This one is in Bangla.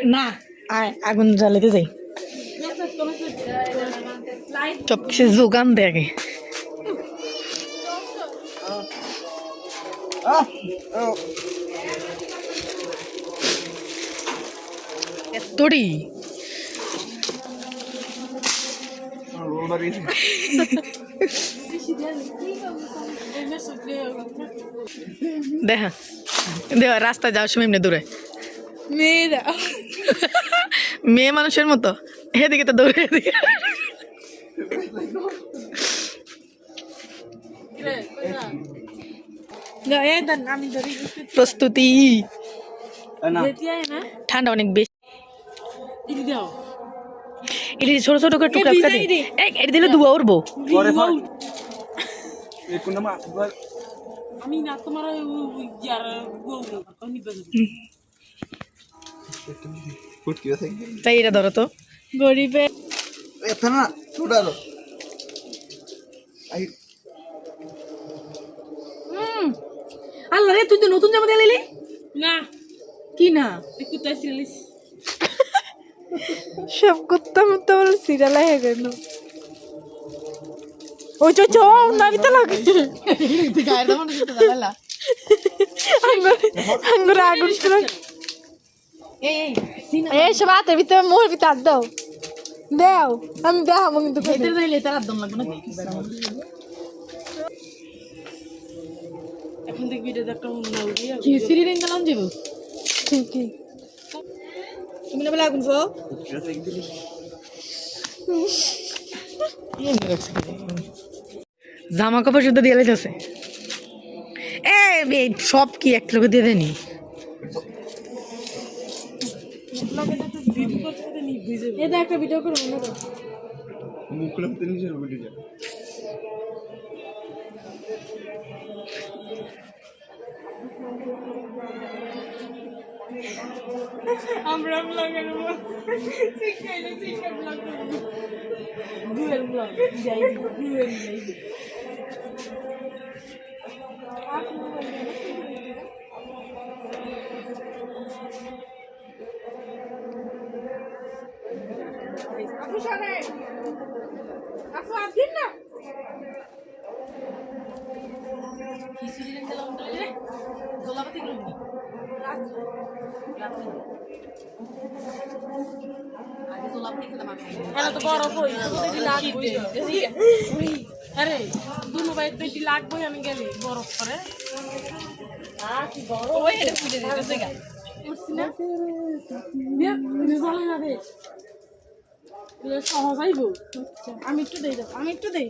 না আগুন জ্বালাতে যাই সব কিছু যোগান দেয় আগে তোরি দেখা দেখ রাস্তায় যাওয়ার সময় এমনি দূরে মেয়েরা মেয়ে মানুষের মতো এদিকে তো দৌড়ে এদিকে প্রস্তুতি ঠান্ডা অনেক বেশি ইলিশ ছোট ছোট করে টুকরা টুকরা দিই এটা দিলে ধোয়া উঠবো আমি না তোমার তাই এটা ধরো তো গরিবে আল্লাহ রে তুই তো নতুন জামা দিয়ে লাইলি না কি না কুত্তা সিরিয়ালিস সব কুত্তা মুত্তা বলে সিরিয়াল হয়ে গেল ওই চো চো নাবিতে লাগে গায়ের দাম না দালালা আঙ্গুর আগুন শুরু এই সব হাতের ভিতরে মোহর ভিতরে হাত দাও দাও আমি দেখাবো কিন্তু খেতে যাইলে তার একদম লাগবে না এখন দেখবি এটা একটা না উড়িয়া কি সিরি রেঞ্জ নাম যাবো ঠিকই তুমি না বলে আগুন খাও জামা কাপড় শুদ্ধ দিয়ে লাইতেছে এ সব কি এক লোক দিয়ে দেনি এটা একটা ভিডিও করবো না আমরা ব্লগ করব শিখাইলে শিখা ব্লগ করব ডুয়েল ব্লগ যাই ডুয়েল যাই আপু শুনে আপু আদিন না কি সিরি রেঞ্জ নাম রে গোলাপতি গ্রুপ আগে গোলাপতি খেলাম আমি হ্যাঁ তো বড় কই যদি লাগবে আরে দুনো ভাই পেটি লাগবে আমি গেলে বরফ করে কি বড় ওই এটা ফুটে দিতেছে গা উঠছি না বিয়া রেজাল্ট না দে সহজ আইবো আমি একটু দেই